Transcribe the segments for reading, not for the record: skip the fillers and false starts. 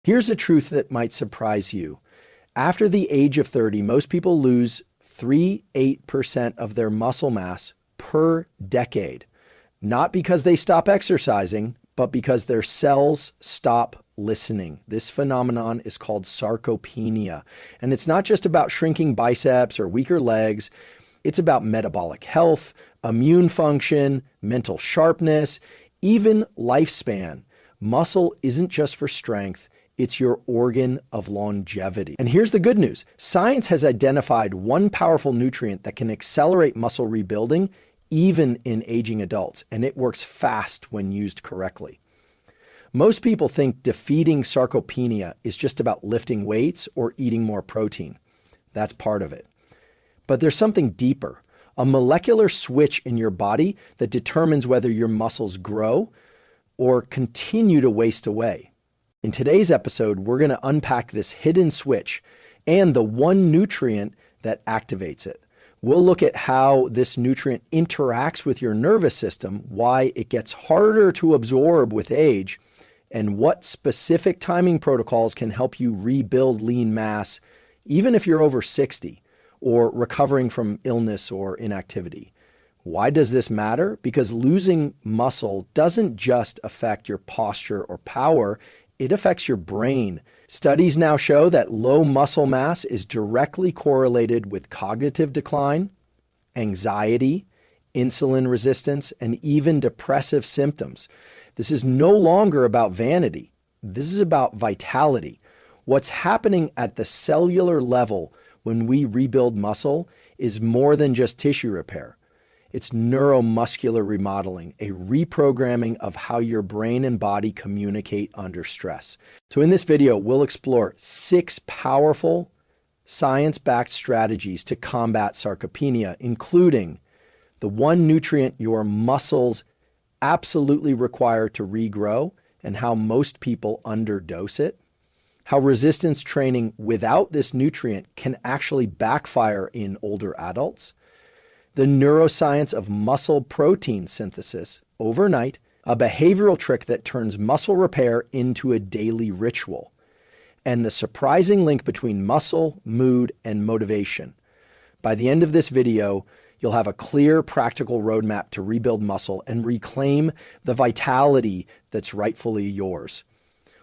Here's a truth that might surprise you. After the age of 30, most people lose 3-8% of their muscle mass per decade. Not because they stop exercising, but because their cells stop listening. This phenomenon is called sarcopenia. And it's not just about shrinking biceps or weaker legs. It's about metabolic health, immune function, mental sharpness, even lifespan. Muscle isn't just for strength. It's your organ of longevity. And here's the good news. Science has identified one powerful nutrient that can accelerate muscle rebuilding even in aging adults, and it works fast when used correctly. Most people think defeating sarcopenia is just about lifting weights or eating more protein. That's part of it. But there's something deeper, a molecular switch in your body that determines whether your muscles grow or continue to waste away. In today's episode, we're going to unpack this hidden switch and the one nutrient that activates it. We'll look at how this nutrient interacts with your nervous system, why it gets harder to absorb with age, and what specific timing protocols can help you rebuild lean mass, even if you're over 60 or recovering from illness or inactivity. Why does this matter? Because losing muscle doesn't just affect your posture or power, it affects your brain. Studies now show that low muscle mass is directly correlated with cognitive decline, anxiety, insulin resistance, and even depressive symptoms. This is no longer about vanity. This is about vitality. What's happening at the cellular level when we rebuild muscle is more than just tissue repair. It's neuromuscular remodeling, a reprogramming of how your brain and body communicate under stress. So in this video, we'll explore 6 powerful science-backed strategies to combat sarcopenia, including the one nutrient your muscles absolutely require to regrow and how most people underdose it, how resistance training without this nutrient can actually backfire in older adults, the neuroscience of muscle protein synthesis overnight, a behavioral trick that turns muscle repair into a daily ritual, and the surprising link between muscle, mood, and motivation. By the end of this video, you'll have a clear, practical roadmap to rebuild muscle and reclaim the vitality that's rightfully yours.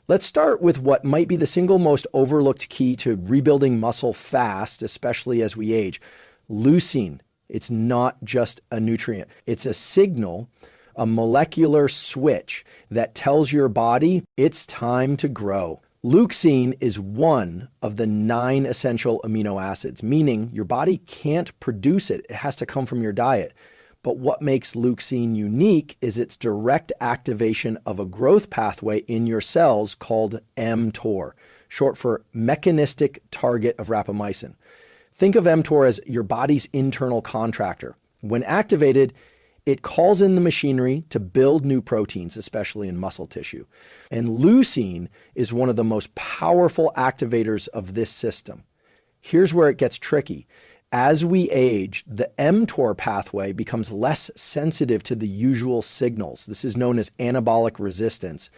Let's start with what might be the single most overlooked key to rebuilding muscle fast, especially as we age: leucine. It's not just a nutrient. It's a signal, a molecular switch that tells your body it's time to grow. Leucine is one of the 9 essential amino acids, meaning your body can't produce it. It has to come from your diet. But what makes leucine unique is its direct activation of a growth pathway in your cells called mTOR, short for mechanistic target of rapamycin. Think of mTOR as your body's internal contractor. When activated, it calls in the machinery to build new proteins, especially in muscle tissue. And leucine is one of the most powerful activators of this system. Here's where it gets tricky. As we age, the mTOR pathway becomes less sensitive to the usual signals. This is known as anabolic resistance.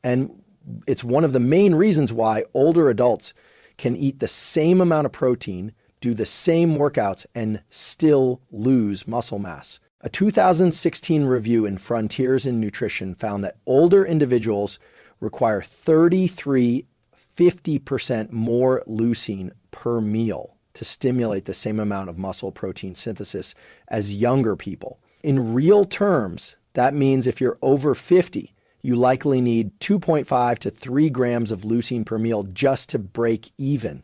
And it's one of the main reasons why older adults can eat the same amount of protein, do the same workouts, and still lose muscle mass. A 2016 review in Frontiers in Nutrition found that older individuals require 50% more leucine per meal to stimulate the same amount of muscle protein synthesis as younger people. In real terms, that means if you're over 50, you likely need 2.5 to 3 grams of leucine per meal just to break even,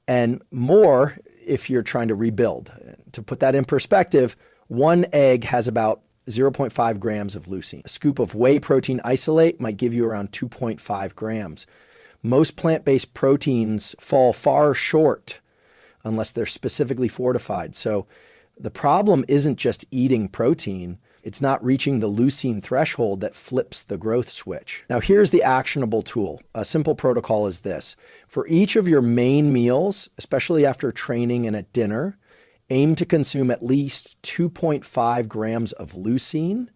and more if you're trying to rebuild. To put that in perspective, 1 egg has about 0.5 grams of leucine. A scoop of whey protein isolate might give you around 2.5 grams. Most plant-based proteins fall far short unless they're specifically fortified. So the problem isn't just eating protein. It's not reaching the leucine threshold that flips the growth switch. Now here's the actionable tool. A simple protocol is this. For each of your main meals, especially after training and at dinner, aim to consume at least 2.5 grams of leucine,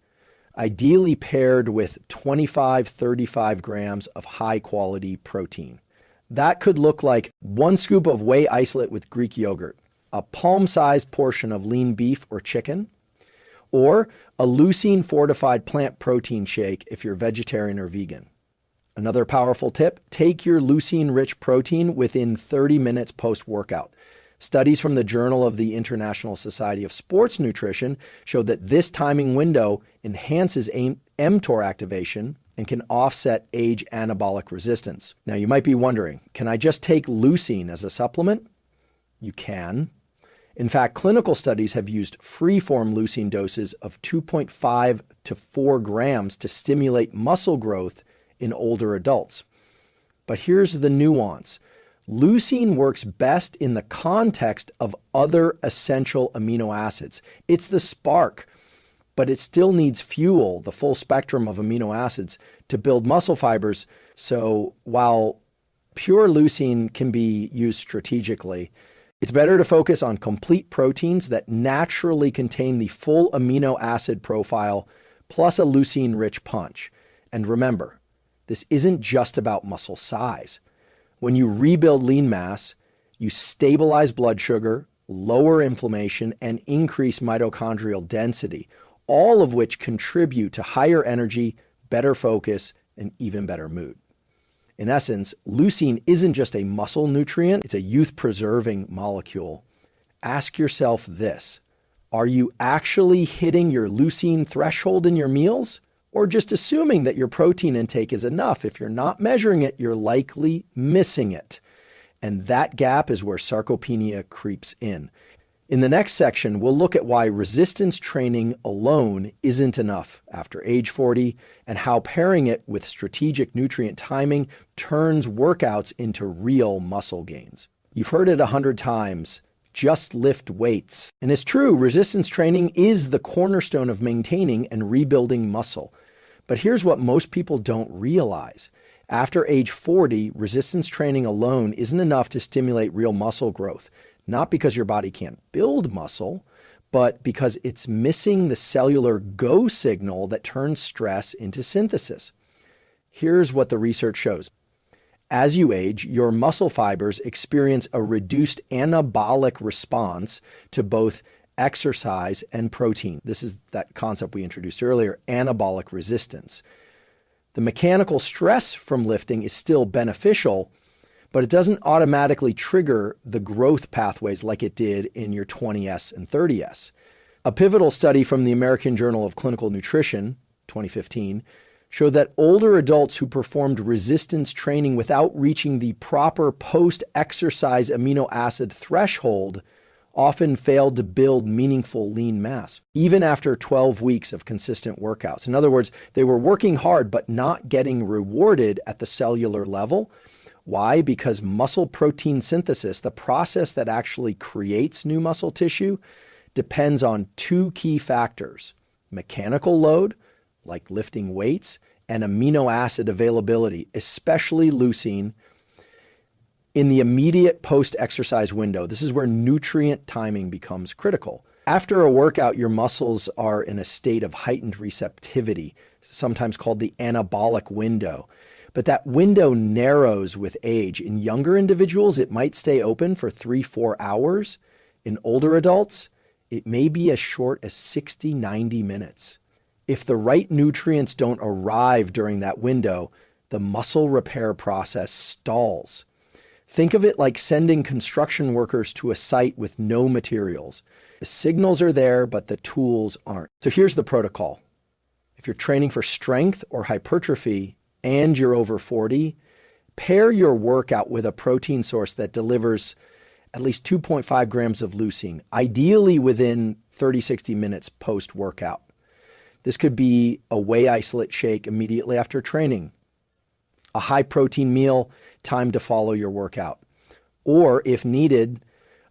ideally paired with 25-35 grams of high-quality protein. That could look like 1 scoop of whey isolate with Greek yogurt, a palm-sized portion of lean beef or chicken, or a leucine fortified plant protein shake if you're vegetarian or vegan. Another powerful tip, take your leucine-rich protein within 30 minutes post-workout. Studies from the Journal of the International Society of Sports Nutrition show that this timing window enhances mTOR activation and can offset age anabolic resistance. Now you might be wondering, can I just take leucine as a supplement? You can. In fact, clinical studies have used free-form leucine doses of 2.5 to 4 grams to stimulate muscle growth in older adults. But here's the nuance. Leucine works best in the context of other essential amino acids. It's the spark, but it still needs fuel, the full spectrum of amino acids, to build muscle fibers. So while pure leucine can be used strategically, it's better to focus on complete proteins that naturally contain the full amino acid profile plus a leucine-rich punch. And remember, this isn't just about muscle size. When you rebuild lean mass, you stabilize blood sugar, lower inflammation, and increase mitochondrial density, all of which contribute to higher energy, better focus, and even better mood. In essence, leucine isn't just a muscle nutrient, it's a youth-preserving molecule. Ask yourself this, are you actually hitting your leucine threshold in your meals? Or just assuming that your protein intake is enough? If you're not measuring it, you're likely missing it. And that gap is where sarcopenia creeps in. In the next section, we'll look at why resistance training alone isn't enough after age 40 and how pairing it with strategic nutrient timing turns workouts into real muscle gains. You've heard it 100 times, just lift weights. And it's true, resistance training is the cornerstone of maintaining and rebuilding muscle. But here's what most people don't realize. After age 40, resistance training alone isn't enough to stimulate real muscle growth. Not because your body can't build muscle, but because it's missing the cellular go signal that turns stress into synthesis. Here's what the research shows. As you age, your muscle fibers experience a reduced anabolic response to both exercise and protein. This is that concept we introduced earlier, anabolic resistance. The mechanical stress from lifting is still beneficial, but it doesn't automatically trigger the growth pathways like it did in your 20S and 30S. A pivotal study from the American Journal of Clinical Nutrition, 2015, showed that older adults who performed resistance training without reaching the proper post-exercise amino acid threshold often failed to build meaningful lean mass, even after 12 weeks of consistent workouts. In other words, they were working hard but not getting rewarded at the cellular level. Why? Because muscle protein synthesis, the process that actually creates new muscle tissue, depends on 2 key factors: mechanical load, like lifting weights, and amino acid availability, especially leucine, in the immediate post-exercise window. This is where nutrient timing becomes critical. After a workout, your muscles are in a state of heightened receptivity, sometimes called the anabolic window. But that window narrows with age. In younger individuals, it might stay open for 3-4 hours. In older adults, it may be as short as 60-90 minutes. If the right nutrients don't arrive during that window, the muscle repair process stalls. Think of it like sending construction workers to a site with no materials. The signals are there, but the tools aren't. So here's the protocol. If you're training for strength or hypertrophy and you're over 40, pair your workout with a protein source that delivers at least 2.5 grams of leucine, ideally within 30-60 minutes post-workout. This could be a whey isolate shake immediately after training, a high-protein meal timed to follow your workout, or, if needed,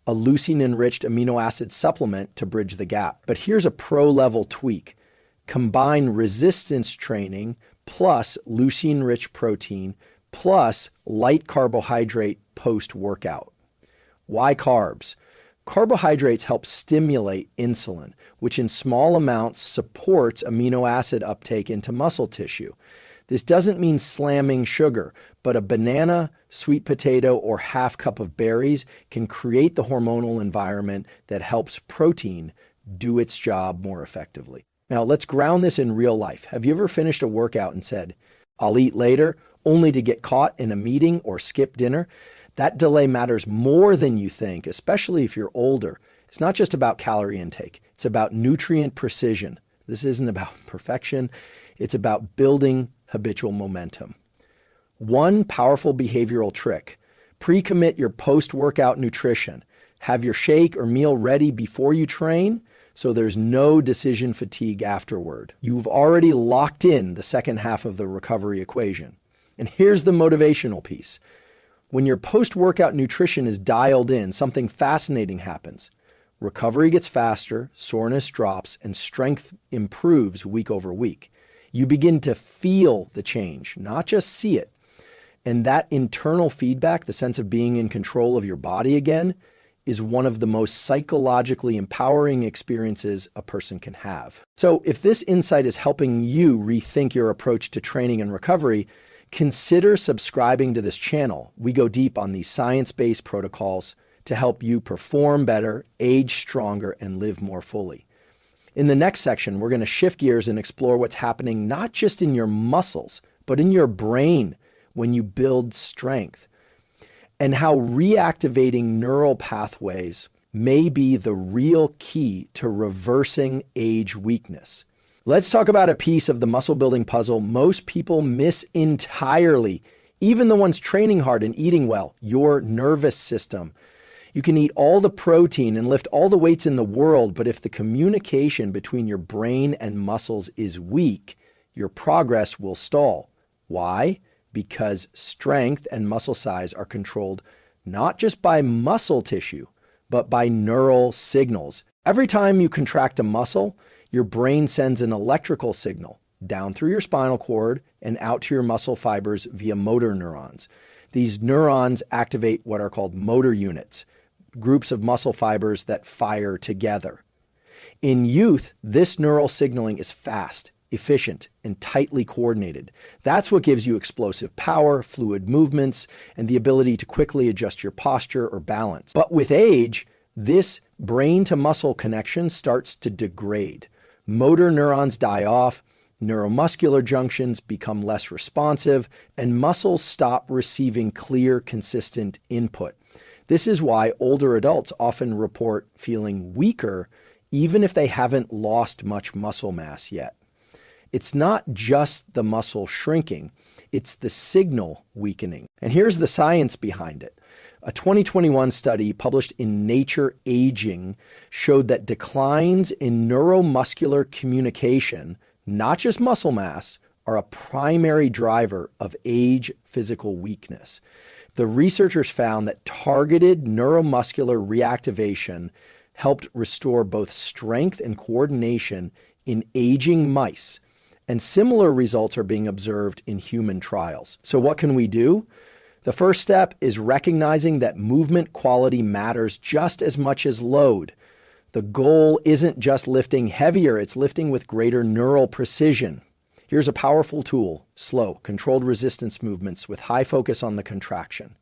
a leucine-enriched amino acid supplement to bridge the gap. But here's a pro-level tweak. Combine resistance training plus leucine-rich protein plus light carbohydrate post-workout. Why carbs? Carbohydrates help stimulate insulin, which in small amounts supports amino acid uptake into muscle tissue. This doesn't mean slamming sugar, but a banana, sweet potato, or half cup of berries can create the hormonal environment that helps protein do its job more effectively. Now, let's ground this in real life. Have you ever finished a workout and said, "I'll eat later," only to get caught in a meeting or skip dinner? That delay matters more than you think, especially if you're older. It's not just about calorie intake. It's about nutrient precision. This isn't about perfection. It's about building habitual momentum. One powerful behavioral trick: pre-commit your post-workout nutrition. Have your shake or meal ready before you train so there's no decision fatigue afterward. You've already locked in the second half of the recovery equation. And here's the motivational piece. When your post-workout nutrition is dialed in, something fascinating happens. Recovery gets faster, soreness drops, and strength improves week over week. You begin to feel the change, not just see it. And that internal feedback, the sense of being in control of your body again, is one of the most psychologically empowering experiences a person can have. So if this insight is helping you rethink your approach to training and recovery, consider subscribing to this channel. We go deep on these science-based protocols to help you perform better, age stronger, and live more fully. In the next section, we're going to shift gears and explore what's happening not just in your muscles, but in your brain when you build strength, and how reactivating neural pathways may be the real key to reversing age weakness. Let's talk about a piece of the muscle building puzzle most people miss entirely, even the ones training hard and eating well: your nervous system. You can eat all the protein and lift all the weights in the world, but if the communication between your brain and muscles is weak, your progress will stall. Why? Because strength and muscle size are controlled not just by muscle tissue, but by neural signals. Every time you contract a muscle, your brain sends an electrical signal down through your spinal cord and out to your muscle fibers via motor neurons. These neurons activate what are called motor units, groups of muscle fibers that fire together. In youth, this neural signaling is fast, efficient, and tightly coordinated. That's what gives you explosive power, fluid movements, and the ability to quickly adjust your posture or balance. But with age, this brain-to-muscle connection starts to degrade. Motor neurons die off, neuromuscular junctions become less responsive, and muscles stop receiving clear, consistent input. This is why older adults often report feeling weaker, even if they haven't lost much muscle mass yet. It's not just the muscle shrinking, it's the signal weakening. And here's the science behind it. A 2021 study published in Nature Aging showed that declines in neuromuscular communication, not just muscle mass, are a primary driver of age physical weakness. The researchers found that targeted neuromuscular reactivation helped restore both strength and coordination in aging mice, and similar results are being observed in human trials. So what can we do? The first step is recognizing that movement quality matters just as much as load. The goal isn't just lifting heavier, it's lifting with greater neural precision. Here's a powerful tool: slow, controlled resistance movements with high focus on the contraction.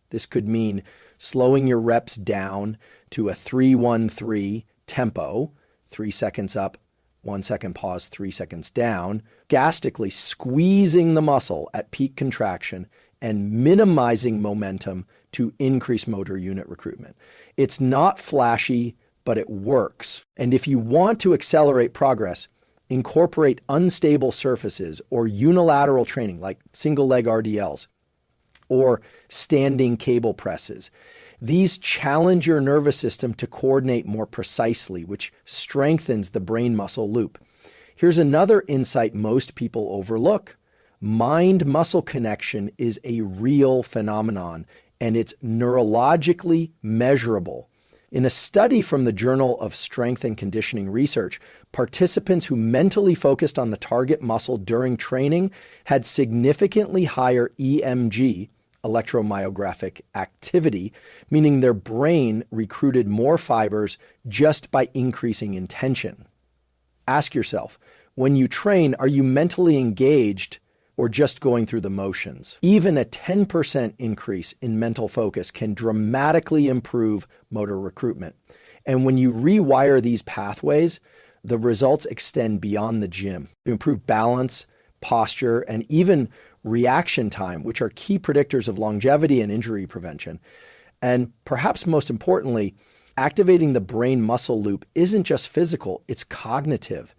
This could mean slowing your reps down to a 3-1-3 tempo, 3 seconds up, 1 second pause, 3 seconds down, gastically squeezing the muscle at peak contraction and minimizing momentum to increase motor unit recruitment. It's not flashy, but it works. And if you want to accelerate progress, incorporate unstable surfaces or unilateral training like single leg RDLs or standing cable presses. These challenge your nervous system to coordinate more precisely, which strengthens the brain muscle loop. Here's another insight most people overlook. Mind-muscle connection is a real phenomenon, and it's neurologically measurable. In a study from the Journal of Strength and Conditioning Research, participants who mentally focused on the target muscle during training had significantly higher EMG, electromyographic activity, meaning their brain recruited more fibers just by increasing intention. Ask yourself, when you train, are you mentally engaged or just going through the motions? Even a 10% increase in mental focus can dramatically improve motor recruitment. And when you rewire these pathways, the results extend beyond the gym. You improve balance, posture, and even reaction time, which are key predictors of longevity and injury prevention. And perhaps most importantly, activating the brain-muscle loop isn't just physical, it's cognitive.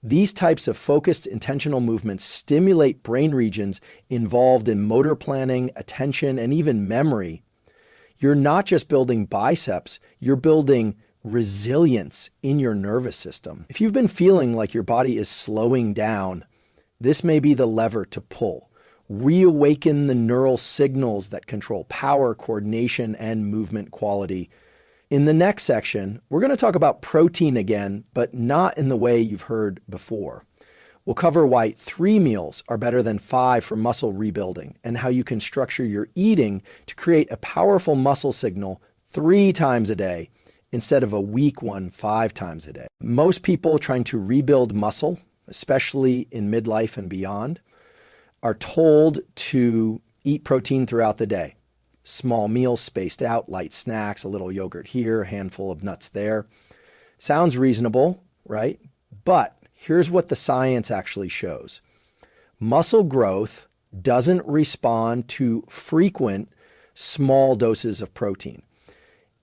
These types of focused, intentional movements stimulate brain regions involved in motor planning, attention, and even memory. You're not just building biceps, you're building resilience in your nervous system. If you've been feeling like your body is slowing down, this may be the lever to pull. Reawaken the neural signals that control power, coordination, and movement quality. In the next section, we're going to talk about protein again, but not in the way you've heard before. We'll cover why 3 meals are better than 5 for muscle rebuilding and how you can structure your eating to create a powerful muscle signal 3 times a day instead of a weak one 5 times a day. Most people trying to rebuild muscle, especially in midlife and beyond, are told to eat protein throughout the day. Small meals spaced out, light snacks, a little yogurt here, a handful of nuts there. Sounds reasonable, right? But here's what the science actually shows. Muscle growth doesn't respond to frequent small doses of protein.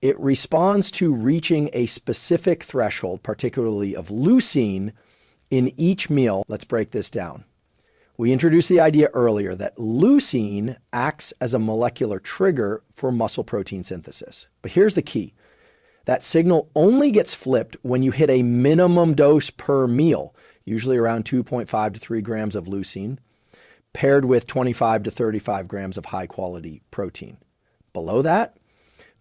It responds to reaching a specific threshold, particularly of leucine, in each meal. Let's break this down. We introduced the idea earlier that leucine acts as a molecular trigger for muscle protein synthesis. But here's the key. That signal only gets flipped when you hit a minimum dose per meal, usually around 2.5 to 3 grams of leucine, paired with 25 to 35 grams of high-quality protein. Below that,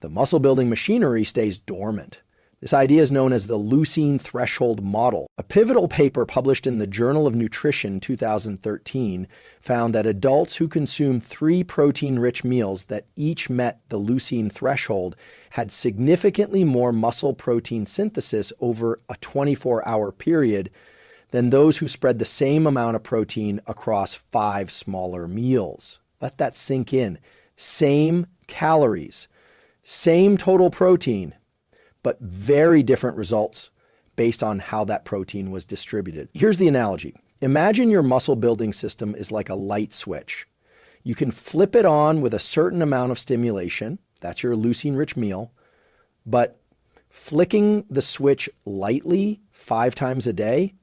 the muscle-building machinery stays dormant. This idea is known as the leucine threshold model. A pivotal paper published in the Journal of Nutrition 2013 found that adults who consumed 3 protein-rich meals that each met the leucine threshold had significantly more muscle protein synthesis over a 24-hour period than those who spread the same amount of protein across 5 smaller meals. Let that sink in. Same calories, same total protein, but very different results based on how that protein was distributed. Here's the analogy. Imagine your muscle building system is like a light switch. You can flip it on with a certain amount of stimulation. That's your leucine-rich meal. But flicking the switch lightly 5 times a day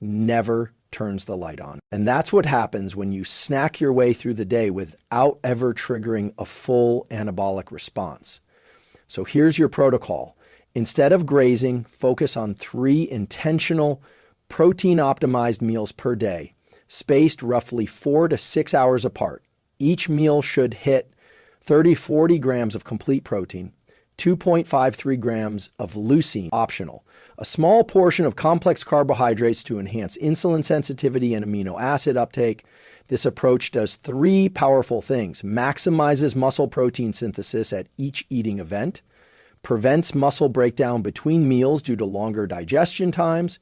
never turns the light on. And that's what happens when you snack your way through the day without ever triggering a full anabolic response. So here's your protocol. Instead of grazing, focus on 3 intentional protein-optimized meals per day, spaced roughly 4 to 6 hours apart. Each meal should hit 30-40 grams of complete protein, 2.53 grams of leucine, optional, a small portion of complex carbohydrates to enhance insulin sensitivity and amino acid uptake. This approach does 3 powerful things: maximizes muscle protein synthesis at each eating event, prevents muscle breakdown between meals due to longer digestion times,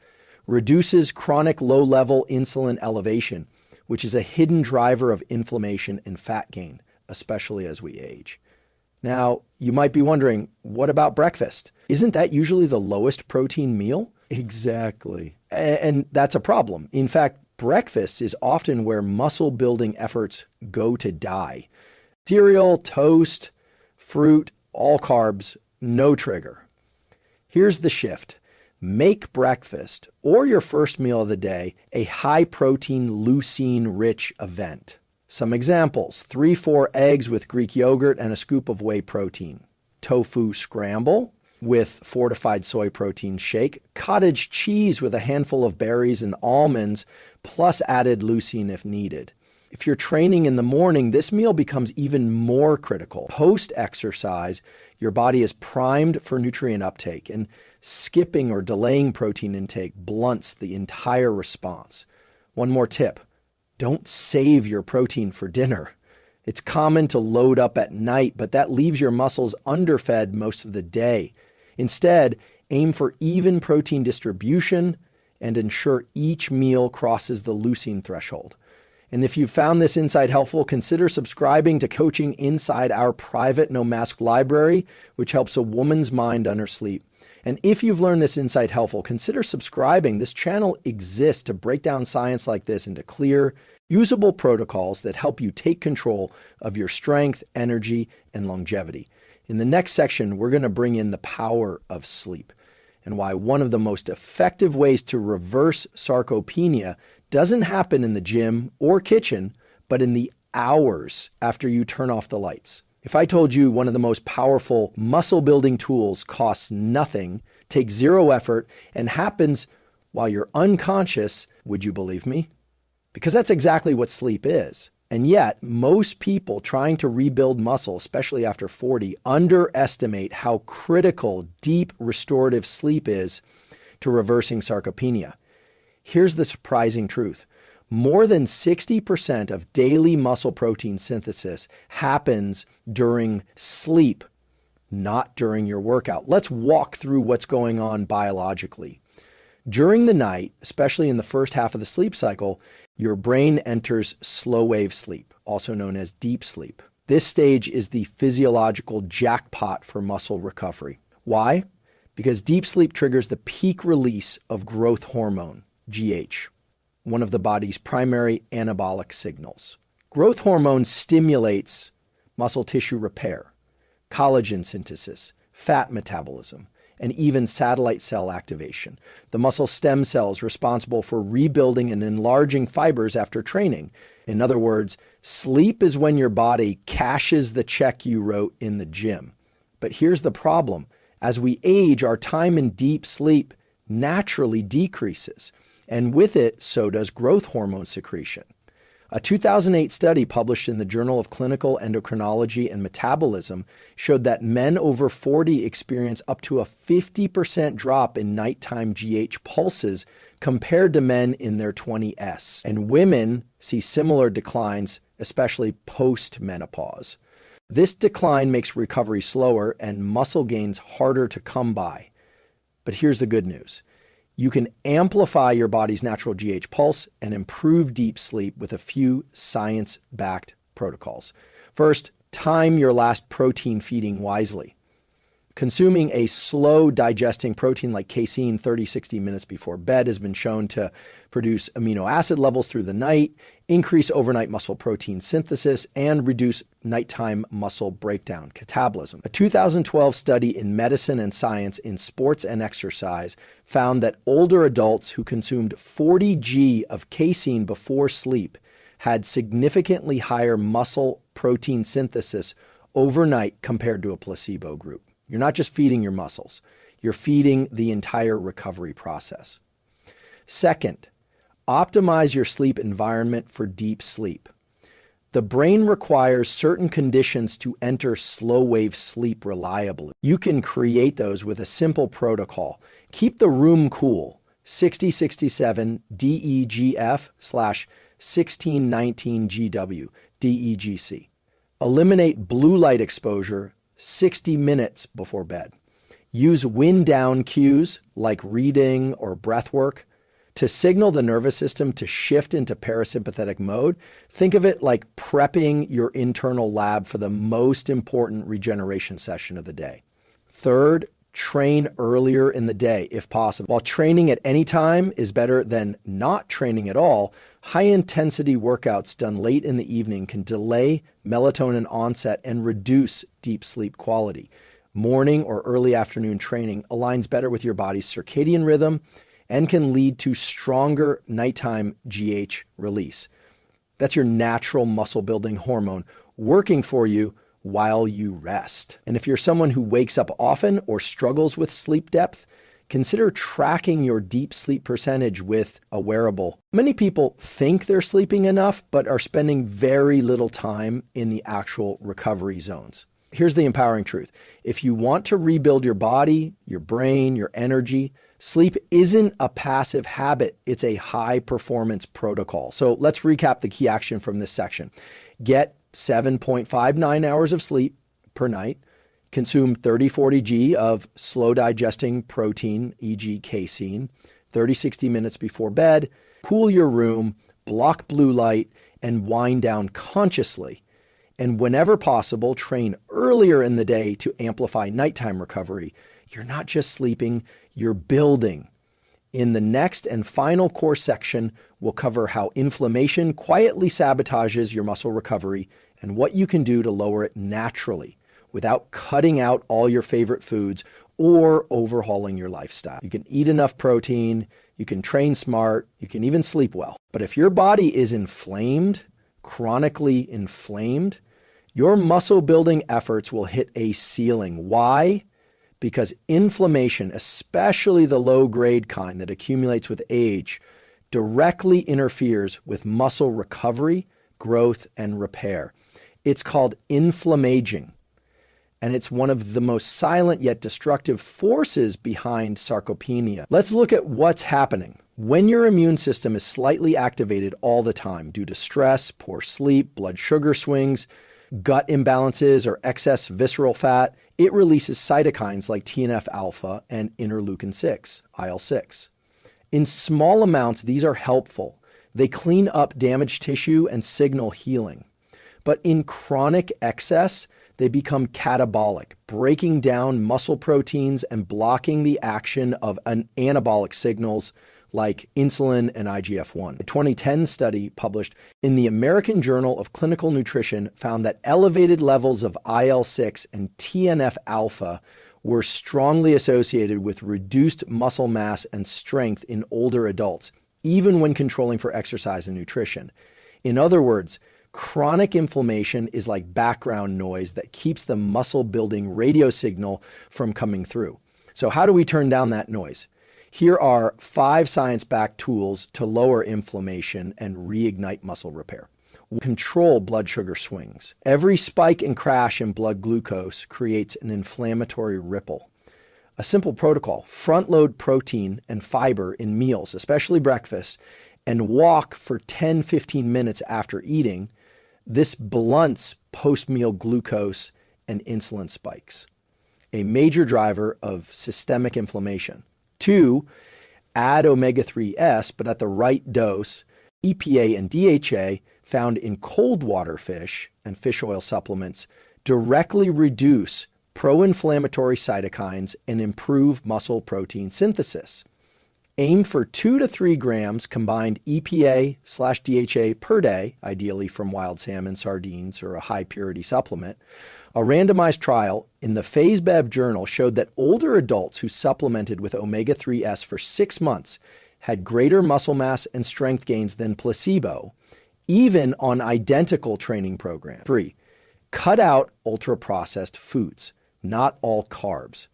reduces chronic low-level insulin elevation, which is a hidden driver of inflammation and fat gain, especially as we age. Now, you might be wondering, what about breakfast? Isn't that usually the lowest protein meal? Exactly. And that's a problem. In fact, breakfast is often where muscle-building efforts go to die. Cereal, toast, fruit, all carbs, no trigger. Here's the shift. Make breakfast or your first meal of the day a high-protein, leucine-rich event. Some examples: 3-4 eggs with Greek yogurt and a scoop of whey protein. Tofu scramble with fortified soy protein shake. Cottage cheese with a handful of berries and almonds, plus added leucine if needed. If you're training in the morning, this meal becomes even more critical. Post-exercise, your body is primed for nutrient uptake, and skipping or delaying protein intake blunts the entire response. One more tip: don't save your protein for dinner. It's common to load up at night, but that leaves your muscles underfed most of the day. Instead, aim for even protein distribution and ensure each meal crosses the leucine threshold. And if you found this insight helpful, consider subscribing to Coaching Inside our private No Mask library, which helps a woman's mind undersleep. And if you've learned this insight helpful, consider subscribing. This channel exists to break down science like this into clear, usable protocols that help you take control of your strength, energy, and longevity. In the next section, we're going to bring in the power of sleep and why one of the most effective ways to reverse sarcopenia doesn't happen in the gym or kitchen, but in the hours after you turn off the lights. If I told you one of the most powerful muscle building tools costs nothing, takes zero effort, and happens while you're unconscious, would you believe me? Because that's exactly what sleep is. And yet, most people trying to rebuild muscle, especially after 40, underestimate how critical deep restorative sleep is to reversing sarcopenia. Here's the surprising truth. More than 60% of daily muscle protein synthesis happens during sleep, not during your workout. Let's walk through what's going on biologically. During the night, especially in the first half of the sleep cycle, your brain enters slow wave sleep, also known as deep sleep. This stage is the physiological jackpot for muscle recovery. Why? Because deep sleep triggers the peak release of growth hormone, GH, one of the body's primary anabolic signals. Growth hormone stimulates muscle tissue repair, collagen synthesis, fat metabolism, and even satellite cell activation, the muscle stem cells responsible for rebuilding and enlarging fibers after training. In other words, sleep is when your body cashes the check you wrote in the gym. But here's the problem. As we age, our time in deep sleep naturally decreases, and with it, so does growth hormone secretion. A 2008 study published in the Journal of Clinical Endocrinology and Metabolism showed that men over 40 experience up to a 50% drop in nighttime GH pulses compared to men in their 20s. And women see similar declines, especially post-menopause. This decline makes recovery slower and muscle gains harder to come by. But here's the good news. You can amplify your body's natural GH pulse and improve deep sleep with a few science-backed protocols. First, time your last protein feeding wisely. Consuming a slow digesting protein like casein 30-60 minutes before bed has been shown to produce amino acid levels through the night, increase overnight muscle protein synthesis, and reduce nighttime muscle breakdown, catabolism. A 2012 study in Medicine and Science in Sports and Exercise found that older adults who consumed 40 g of casein before sleep had significantly higher muscle protein synthesis overnight compared to a placebo group. You're not just feeding your muscles, you're feeding the entire recovery process. Second, optimize your sleep environment for deep sleep. The brain requires certain conditions to enter slow wave sleep reliably. You can create those with a simple protocol. Keep the room cool, 6067 DEGF/1619 GW, DEGC. Eliminate blue light exposure 60 minutes before bed. Use wind down cues like reading or breath work to signal the nervous system to shift into parasympathetic mode. Think of it like prepping your internal lab for the most important regeneration session of the day. Third, train earlier in the day if possible. While training at any time is better than not training at all, high-intensity workouts done late in the evening can delay melatonin onset and reduce deep sleep quality. Morning or early afternoon training aligns better with your body's circadian rhythm and can lead to stronger nighttime GH release. That's your natural muscle-building hormone working for you while you rest. And if you're someone who wakes up often or struggles with sleep depth, consider tracking your deep sleep percentage with a wearable. Many people think they're sleeping enough, but are spending very little time in the actual recovery zones. Here's the empowering truth. If you want to rebuild your body, your brain, your energy, sleep isn't a passive habit. It's a high performance protocol. So let's recap the key action from this section. Get 7.59 hours of sleep per night, consume 30-40 G of slow digesting protein, e.g. casein, 30-60 minutes before bed, cool your room, block blue light, and wind down consciously. And whenever possible, train earlier in the day to amplify nighttime recovery. You're not just sleeping, you're building. In the next and final core section, we'll cover how inflammation quietly sabotages your muscle recovery and what you can do to lower it naturally without cutting out all your favorite foods or overhauling your lifestyle. You can eat enough protein, you can train smart, you can even sleep well. But if your body is inflamed, chronically inflamed, your muscle building efforts will hit a ceiling. Why? Because inflammation, especially the low-grade kind that accumulates with age, directly interferes with muscle recovery, growth, and repair. It's called inflammaging, and it's one of the most silent yet destructive forces behind sarcopenia. Let's look at what's happening. When your immune system is slightly activated all the time due to stress, poor sleep, blood sugar swings, gut imbalances, or excess visceral fat, it releases cytokines like TNF-alpha and interleukin-6, IL-6. In small amounts, these are helpful. They clean up damaged tissue and signal healing. But in chronic excess, they become catabolic, breaking down muscle proteins and blocking the action of anabolic signals like insulin and IGF-1. A 2010 study published in the American Journal of Clinical Nutrition found that elevated levels of IL-6 and TNF-alpha were strongly associated with reduced muscle mass and strength in older adults, even when controlling for exercise and nutrition. In other words, chronic inflammation is like background noise that keeps the muscle-building radio signal from coming through. So how do we turn down that noise? Here are 5 science-backed tools to lower inflammation and reignite muscle repair. Control blood sugar swings. Every spike and crash in blood glucose creates an inflammatory ripple. A simple protocol: front-load protein and fiber in meals, especially breakfast, and walk for 10-15 minutes after eating. This blunts post-meal glucose and insulin spikes, a major driver of systemic inflammation. 2, add omega-3s, but at the right dose. EPA and DHA found in cold water fish and fish oil supplements directly reduce pro-inflammatory cytokines and improve muscle protein synthesis. Aim for 2 to 3 grams combined EPA/DHA per day, ideally from wild salmon, sardines, or a high-purity supplement. A randomized trial in the Phase Bev Journal showed that older adults who supplemented with omega-3s for 6 months had greater muscle mass and strength gains than placebo, even on identical training programs. 3, cut out ultra-processed foods, not all carbs.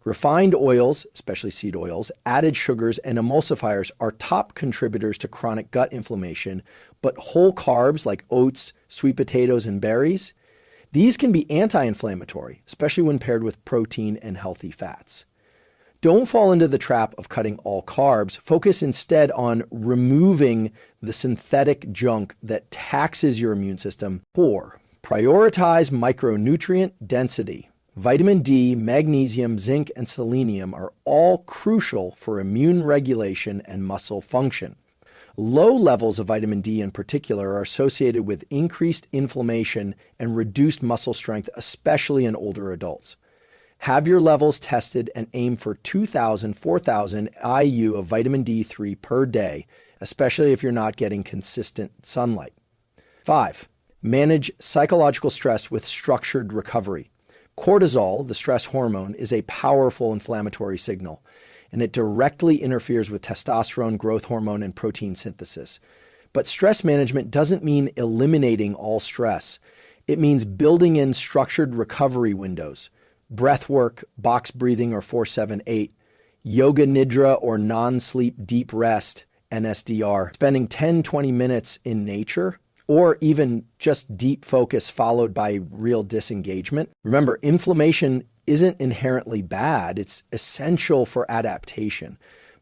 Refined oils, especially seed oils, added sugars, and emulsifiers are top contributors to chronic gut inflammation, but whole carbs like oats, sweet potatoes, and berries, these can be anti-inflammatory, especially when paired with protein and healthy fats. Don't fall into the trap of cutting all carbs. Focus instead on removing the synthetic junk that taxes your immune system. 4, prioritize micronutrient density. Vitamin D, magnesium, zinc, and selenium are all crucial for immune regulation and muscle function. Low levels of vitamin D in particular are associated with increased inflammation and reduced muscle strength, especially in older adults. Have your levels tested and aim for 2,000-4,000 IU of vitamin D3 per day, especially if you're not getting consistent sunlight. 5, manage psychological stress with structured recovery. Cortisol, the stress hormone, is a powerful inflammatory signal, and it directly interferes with testosterone, growth hormone, and protein synthesis. But stress management doesn't mean eliminating all stress. It means building in structured recovery windows, breath work, box breathing or 4-7-8, yoga nidra or non-sleep deep rest, NSDR, spending 10-20 minutes in nature, or even just deep focus followed by real disengagement. Remember, inflammation isn't inherently bad. It's essential for adaptation,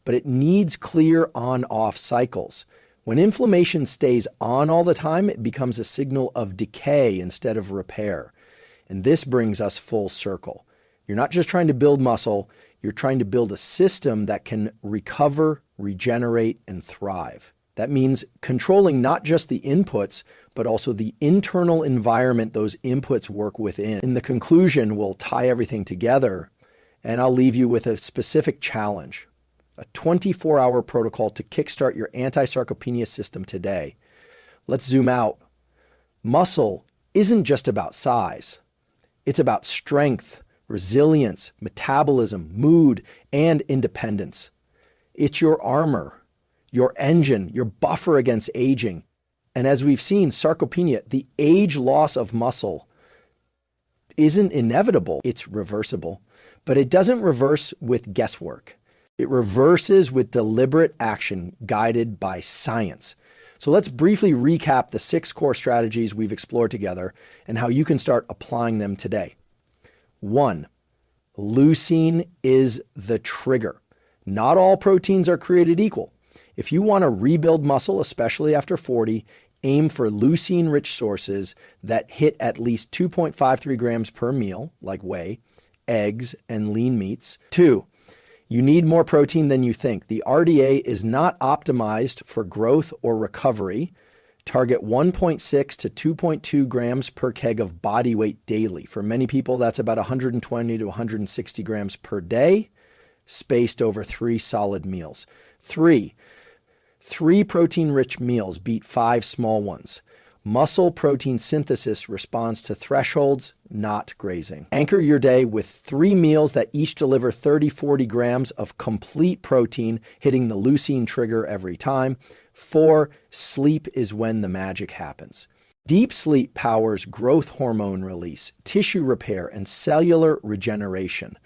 but it needs clear on-off cycles. When inflammation stays on all the time, it becomes a signal of decay instead of repair. And this brings us full circle. You're not just trying to build muscle, you're trying to build a system that can recover, regenerate, and thrive. That means controlling not just the inputs, but also the internal environment those inputs work within. In the conclusion, we'll tie everything together, and I'll leave you with a specific challenge. A 24-hour protocol to kickstart your anti-sarcopenia system today. Let's zoom out. Muscle isn't just about size. It's about strength, resilience, metabolism, mood, and independence. It's your armor, your engine, your buffer against aging. And as we've seen, sarcopenia, the age loss of muscle, isn't inevitable. It's reversible, but it doesn't reverse with guesswork. It reverses with deliberate action guided by science. So let's briefly recap the 6 core strategies we've explored together and how you can start applying them today. 1, leucine is the trigger. Not all proteins are created equal. If you want to rebuild muscle, especially after 40, aim for leucine-rich sources that hit at least 2.53 grams per meal, like whey, eggs, and lean meats. 2, you need more protein than you think. The RDA is not optimized for growth or recovery. Target 1.6 to 2.2 grams per keg of body weight daily. For many people, that's about 120 to 160 grams per day, spaced over 3 solid meals. 3 protein-rich meals beat 5 small ones. Muscle protein synthesis responds to thresholds, not grazing. Anchor your day with 3 meals that each deliver 30-40 grams of complete protein, hitting the leucine trigger every time. 4, sleep is when the magic happens. Deep sleep powers growth hormone release, tissue repair, and cellular regeneration.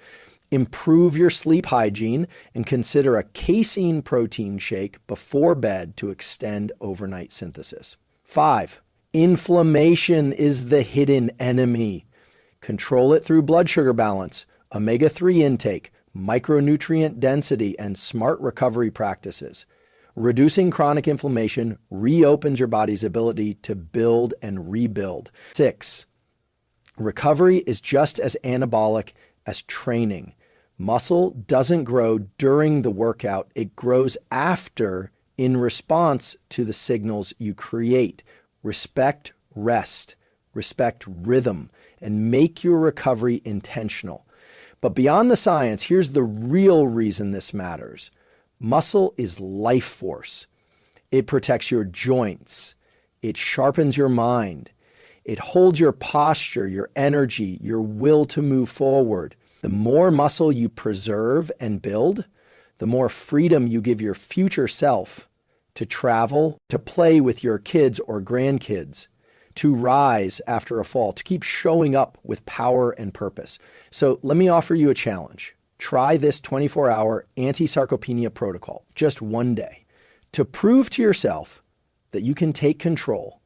Improve your sleep hygiene and consider a casein protein shake before bed to extend overnight synthesis. 5, inflammation is the hidden enemy. Control it through blood sugar balance, omega-3 intake, micronutrient density, and smart recovery practices. Reducing chronic inflammation reopens your body's ability to build and rebuild. 6, recovery is just as anabolic as training. Muscle doesn't grow during the workout. It grows after, in response to the signals you create. Respect rest, respect rhythm, and make your recovery intentional. But beyond the science, here's the real reason this matters. Muscle is life force. It protects your joints. It sharpens your mind. It holds your posture, your energy, your will to move forward. The more muscle you preserve and build, the more freedom you give your future self to travel, to play with your kids or grandkids, to rise after a fall, to keep showing up with power and purpose. So let me offer you a challenge. Try this 24-hour Anti-Sarcopenia Protocol, just one day, to prove to yourself that you can take control.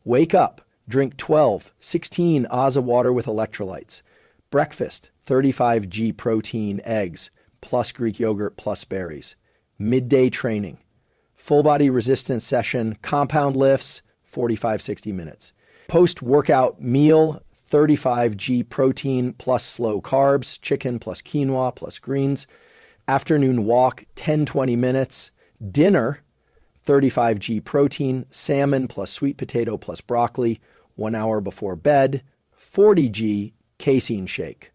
Wake up, drink 12, 16 Oz of water with electrolytes. Breakfast, 35g protein eggs, plus Greek yogurt, plus berries. Midday training. Full body resistance session, compound lifts, 45-60 minutes. Post-workout meal, 35g protein plus slow carbs, chicken plus quinoa plus greens. Afternoon walk, 10-20 minutes. Dinner, 35g protein, salmon plus sweet potato plus broccoli, 1 hour before bed. 40g casein shake.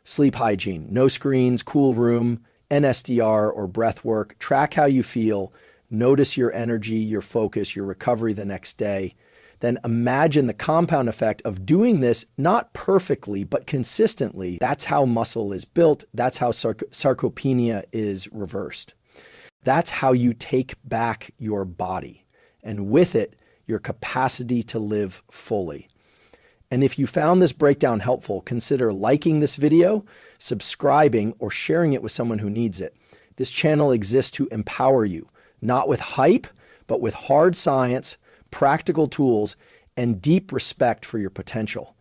Sleep hygiene, no screens, cool room, NSDR or breath work. Track how you feel. Notice your energy, your focus, your recovery the next day. Then imagine the compound effect of doing this not perfectly, but consistently. That's how muscle is built. That's how sarcopenia is reversed. That's how you take back your body, and with it, your capacity to live fully. And if you found this breakdown helpful, consider liking this video, subscribing, or sharing it with someone who needs it. This channel exists to empower you, not with hype, but with hard science, practical tools, and deep respect for your potential.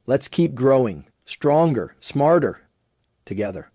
Let's keep growing, stronger, smarter, together.